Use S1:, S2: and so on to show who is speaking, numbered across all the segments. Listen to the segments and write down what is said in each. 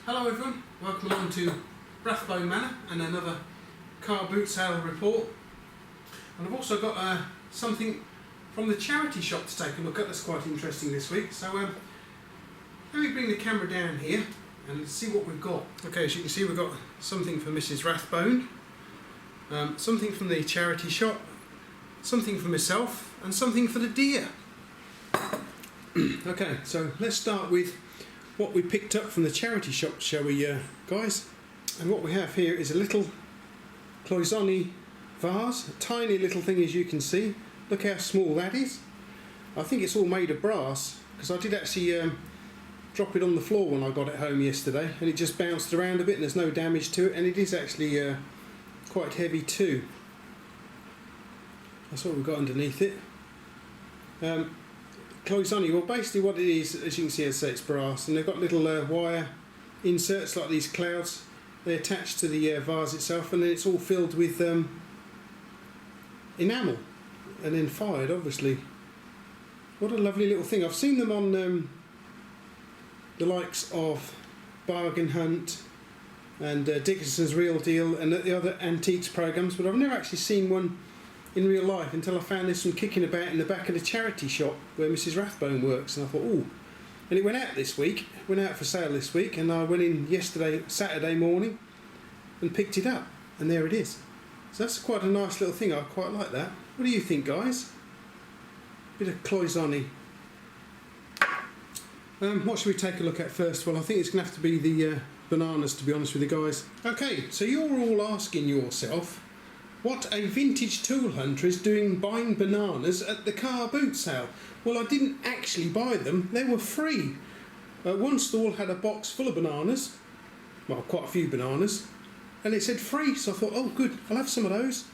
S1: Hello everyone, welcome along to Rathbone Manor and another car boot sale report. And I've also got something from the charity shop to take a look at that's quite interesting this week. So let me bring the camera down here and let's see what we've got. Okay, as you can see we've got something for Mrs Rathbone, something from the charity shop, something for myself and something for the deer. Okay, so let's start with what we picked up from the charity shop, shall we guys? And what we have here is a little cloisonne vase, a tiny little thing as you can see. Look how small that is. I think it's all made of brass because I did actually drop it on the floor when I got it home yesterday and it just bounced around a bit and there's no damage to it, and it is actually quite heavy too. That's what we've got underneath it. Cloisonne, well basically what it is, as you can see, as I say, it's brass, and they've got little wire inserts like these clouds. They attach to the vase itself, and then it's all filled with enamel and then fired, obviously. What a lovely little thing. I've seen them on the likes of Bargain Hunt and Dickinson's Real Deal and the other antiques programs, but I've never actually seen one in real life until I found this one kicking about in the back of the charity shop where Mrs Rathbone works, and I thought, oh, and it went out this week, went out for sale this week, and I went in yesterday, Saturday morning, and picked it up, and there it is. So that's quite a nice little thing. I quite like that. What do you think, guys? Bit of cloisonne. What should we take a look at first? Well, I think it's going to have to be the bananas, to be honest with you guys. Okay, so you're all asking yourself what a vintage tool hunter is doing buying bananas at the car boot sale. Well, I didn't actually buy them, they were free. One stall had a box full of bananas, well, quite a few bananas, and it said free, so I thought, oh good, I'll have some of those.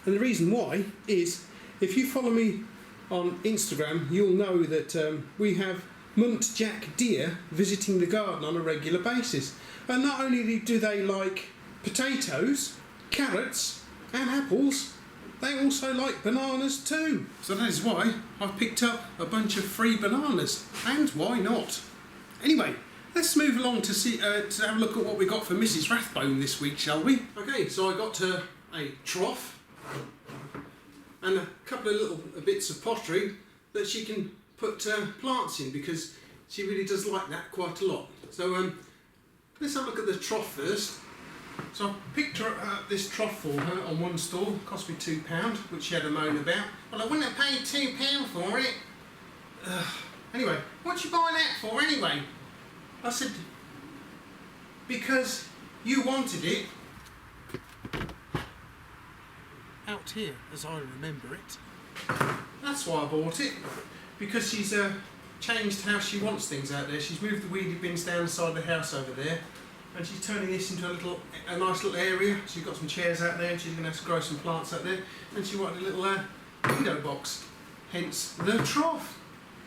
S1: And the reason why is, if you follow me on Instagram, you'll know that we have Muntjac deer visiting the garden on a regular basis. And not only do they like potatoes, carrots and apples, they also like bananas too. So that is why I've picked up a bunch of free bananas, and why not? Anyway, let's move along to see to have a look at what we got for Mrs Rathbone this week, shall we? Okay, so I got a trough and a couple of little bits of pottery that she can put plants in, because she really does like that quite a lot. So let's have a look at the trough first. So I picked her up this Truffle for her on one stall, cost me £2, which she had a moan about. Well, I wouldn't have paid £2 for it. Anyway, what'd you buy that for anyway? I said, because you wanted it. Out here, as I remember it. That's why I bought it, because she's changed how she wants things out there. She's moved the weedy bins down the side of the house over there, and she's turning this into a nice little area. She's got some chairs out there, and she's going to have to grow some plants out there, and she wanted a little window box, hence the trough.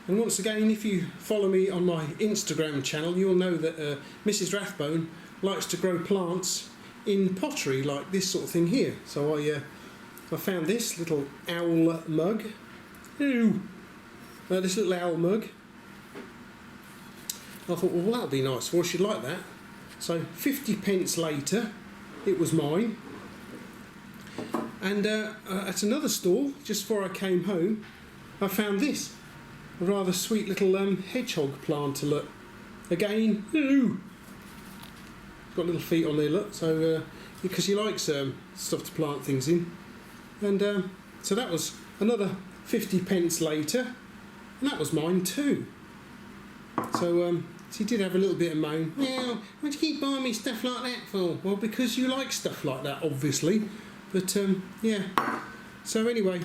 S1: And once again, if you follow me on my Instagram channel, you'll know that Mrs Rathbone likes to grow plants in pottery like this sort of thing here. So I found this little owl mug. Ew. This little owl mug. I thought, well, that'll be nice. Well, she'd like that. So 50p later, it was mine. And at another stall, just before I came home, I found this. A rather sweet little hedgehog plant to look. Again, got little feet on there, look. So, because he likes stuff to plant things in. And so that was another 50p later. And that was mine too. So, she did have a little bit of moan. Well, why do you keep buying me stuff like that for? Well, because you like stuff like that, obviously. But, yeah. So anyway,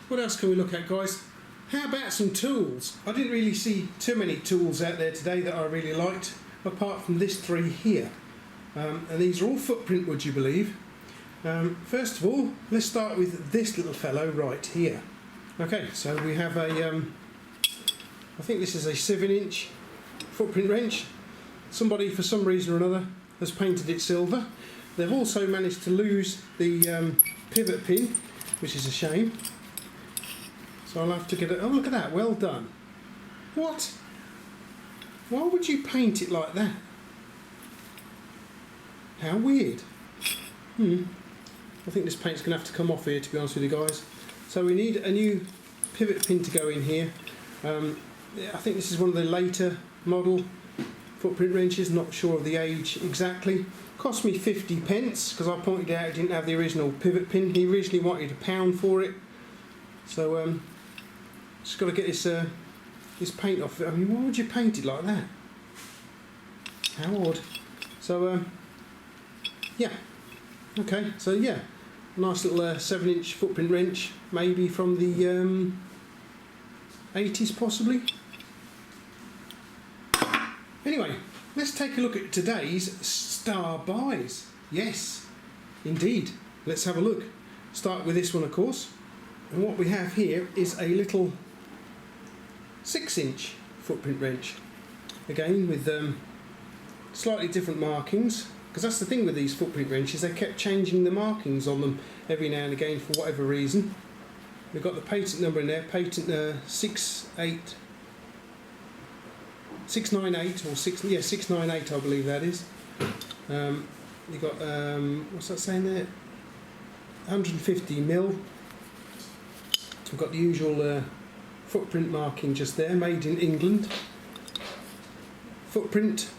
S1: what else can we look at, guys? How about some tools? I didn't really see too many tools out there today that I really liked, apart from this three here. And these are all footprint, would you believe? First of all, let's start with this little fellow right here. Okay, so we have a, I think this is a 7-inch footprint wrench. Somebody, for some reason or another, has painted it silver. They've also managed to lose the pivot pin, which is a shame. So I'll have to get it. Oh, look at that, well done. What? Why would you paint it like that? How weird. I think this paint's going to have to come off here, to be honest with you guys. So we need a new pivot pin to go in here. Yeah, I think this is one of the later model footprint wrenches, not sure of the age exactly. Cost me 50 pence because I pointed out it didn't have the original pivot pin. He originally wanted £1 for it. So just got to get this paint off. I mean, why would you paint it like that? How odd. So yeah, okay, so yeah, nice little 7-inch footprint wrench, maybe from the 80s possibly. Anyway, let's take a look at today's star buys. Yes, indeed. Let's have a look. Start with this one, of course. And what we have here is a little 6-inch footprint wrench. Again, with slightly different markings. Because that's the thing with these footprint wrenches, they kept changing the markings on them every now and again for whatever reason. We've got the patent number in there, patent 698 or 698, I believe that is. You've got what's that saying there? 150mm. We've got the usual footprint marking just there, made in England. Footprint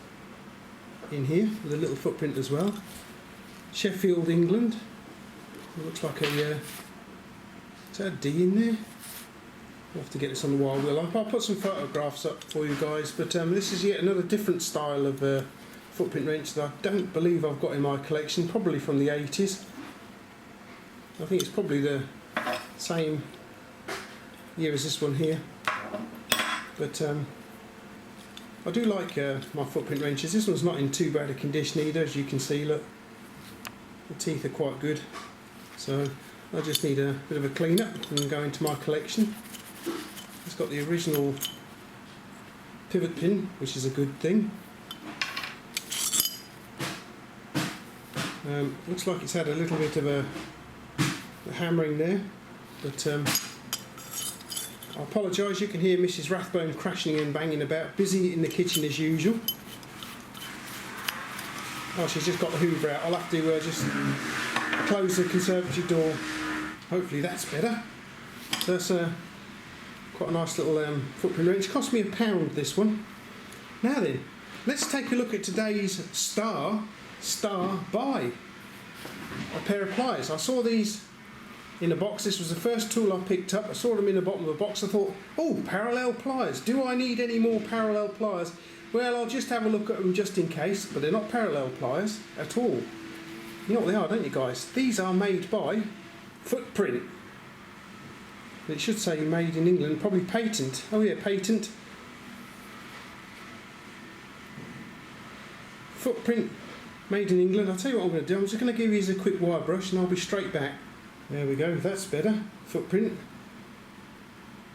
S1: in here with a little footprint as well. Sheffield, England. It looks like a is that a D in there? I'll have to get this on the wire wheel. I'll put some photographs up for you guys, but this is yet another different style of footprint wrench that I don't believe I've got in my collection, probably from the 80s. I think it's probably the same year as this one here, but I do like my footprint wrenches. This one's not in too bad a condition either, as you can see. Look, the teeth are quite good, so I just need a bit of a clean up and go into my collection. It's got the original pivot pin, which is a good thing. Looks like it's had a little bit of a hammering there, but I apologise, you can hear Mrs Rathbone crashing and banging about, busy in the kitchen as usual. Oh, she's just got the hoover out. I'll have to just close the conservatory door. Hopefully that's better. So that's quite a nice little footprint wrench. Cost me £1, this one. Now then, let's take a look at today's star buy. A pair of pliers. I saw these in a box. This was the first tool I picked up. I saw them in the bottom of the box. I thought, oh, parallel pliers. Do I need any more parallel pliers? Well, I'll just have a look at them just in case, but they're not parallel pliers at all. You know what they are, don't you guys? These are made by Footprint. It should say made in England, probably patent. Oh yeah, patent. Footprint, made in England. I'll tell you what I'm going to do. I'm just going to give you a quick wire brush and I'll be straight back. There we go, that's better. Footprint.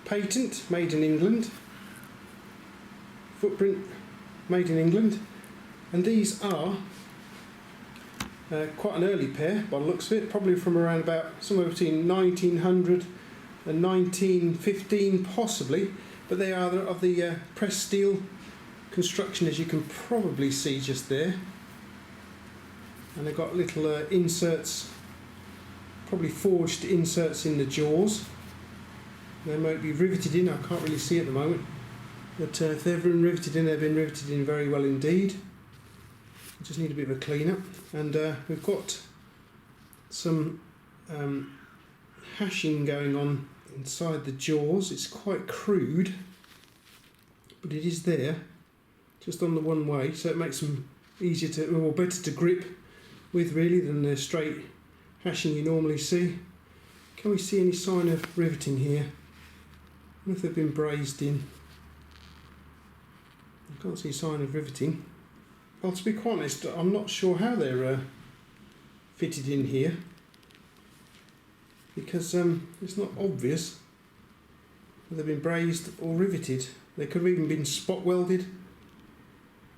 S1: Patent, made in England. Footprint, made in England. And these are quite an early pair by the looks of it, probably from around about somewhere between 1900 and 1915 possibly, but they are of the pressed steel construction, as you can probably see just there. And they've got little inserts, probably forged inserts in the jaws. They might be riveted in, I can't really see at the moment, but if they've been riveted in, they've been riveted in very well indeed. Just need a bit of a clean up, and we've got some hashing going on inside the jaws. It's quite crude, but it is there, just on the one way, so it makes them easier to, or better to grip with really than the straight hashing you normally see. Can we see any sign of riveting here? I wonder if they've been brazed in. I can't see a sign of riveting. Well, to be quite honest, I'm not sure how they're fitted in here, because it's not obvious whether they've been brazed or riveted. They could have even been spot welded.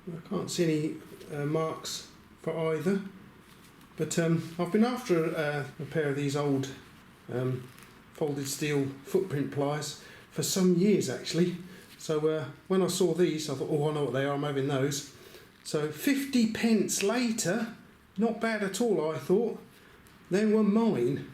S1: I can't see any marks for either. But I've been after a pair of these old folded steel footprint pliers for some years actually. So when I saw these, I thought, oh, I know what they are, I'm having those. So 50 pence later, not bad at all, I thought. They were mine.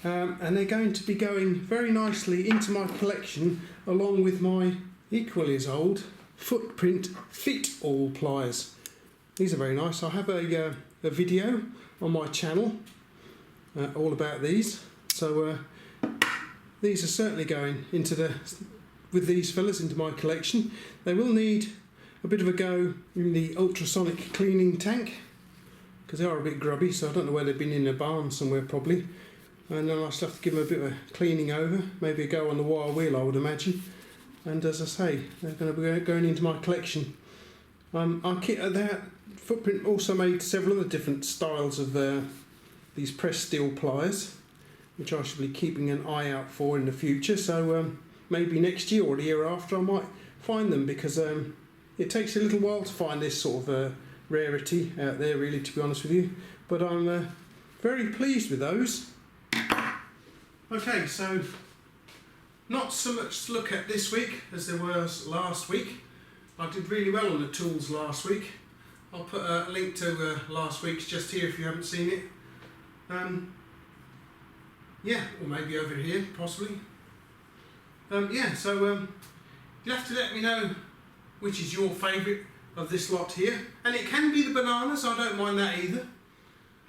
S1: And they're going to be going very nicely into my collection along with my equally as old footprint fit all pliers. These are very nice. I have a video on my channel all about these. So these are certainly going into with these fellas into my collection. They will need a bit of a go in the ultrasonic cleaning tank because they are a bit grubby, so I don't know where they've been in a barn somewhere probably. And then I'll still have to give them a bit of a cleaning over, maybe a go on the wire wheel I would imagine. And as I say, they're going to be going into my collection. That footprint also made several other different styles of these pressed steel pliers, which I shall be keeping an eye out for in the future. So maybe next year or the year after I might find them, because it takes a little while to find this sort of rarity out there, really, to be honest with you. But I'm very pleased with those. Okay, so not so much to look at this week as there was last week. I did really well on the tools last week. I'll put a link to last week's just here if you haven't seen it. Yeah, or maybe over here, possibly. Yeah, so you'll have to let me know which is your favourite of this lot here. And it can be the bananas, I don't mind that either.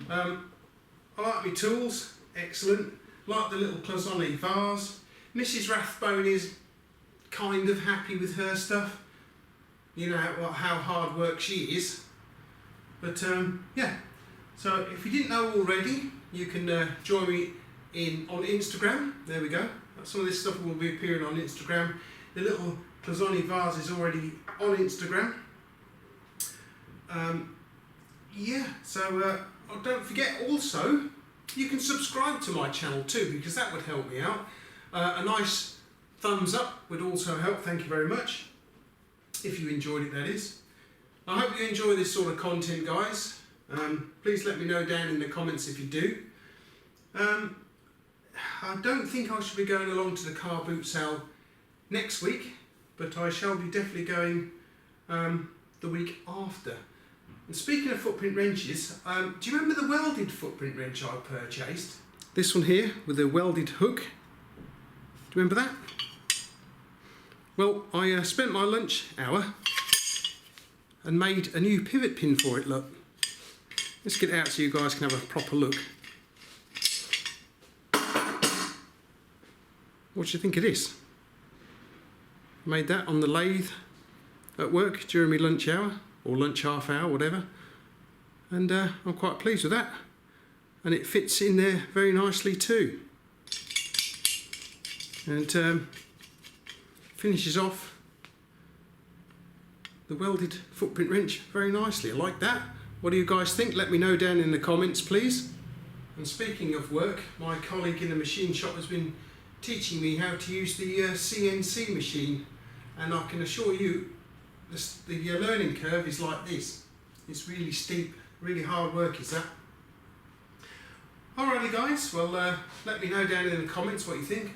S1: I like my tools, excellent. Like the little cloisonne vase. Mrs Rathbone is kind of happy with her stuff. You know how hard work she is. But yeah, so if you didn't know already, you can join me on Instagram. There we go. Some of this stuff will be appearing on Instagram. The little cloisonne vase is already on Instagram. Yeah, so don't forget also, you can subscribe to my channel too, because that would help me out. A nice thumbs up would also help, thank you very much. If you enjoyed it, that is. I hope you enjoy this sort of content, guys. Please let me know down in the comments if you do. I don't think I should be going along to the car boot sale next week, but I shall be definitely going the week after. And speaking of footprint wrenches, do you remember the welded footprint wrench I purchased? This one here with a welded hook. Do you remember that? Well, I spent my lunch hour and made a new pivot pin for it, look. Let's get it out so you guys can have a proper look. What do you think it is? Made that on the lathe at work during my lunch hour, or lunch half hour, whatever. And I'm quite pleased with that. And it fits in there very nicely too. And finishes off the welded footprint wrench very nicely. I like that. What do you guys think? Let me know down in the comments, please. And speaking of work, my colleague in the machine shop has been teaching me how to use the CNC machine, and I can assure you the learning curve is like this. It's really steep, really hard work is that. Alrighty guys, well let me know down in the comments what you think.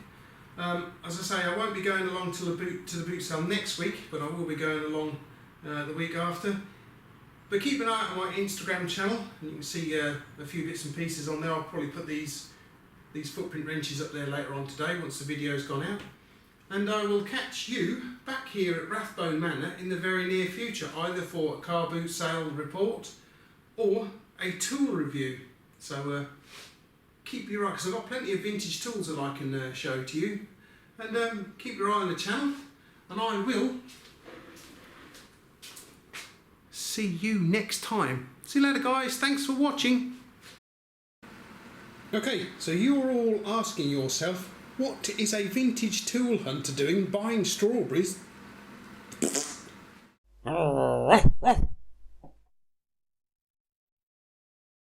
S1: As I say, I won't be going along to the boot sale next week, but I will be going along the week after. But keep an eye out on my Instagram channel, and you can see a few bits and pieces on there. I'll probably put these footprint wrenches up there later on today once the video's gone out. And I will catch you back here at Rathbone Manor in the very near future, either for a car boot sale report or a tool review. So keep your eye, because I've got plenty of vintage tools that I can show to you. And keep your eye on the channel, and I will see you next time. See you later guys, thanks for watching. Okay, so you're all asking yourself, what is a vintage tool hunter doing buying strawberries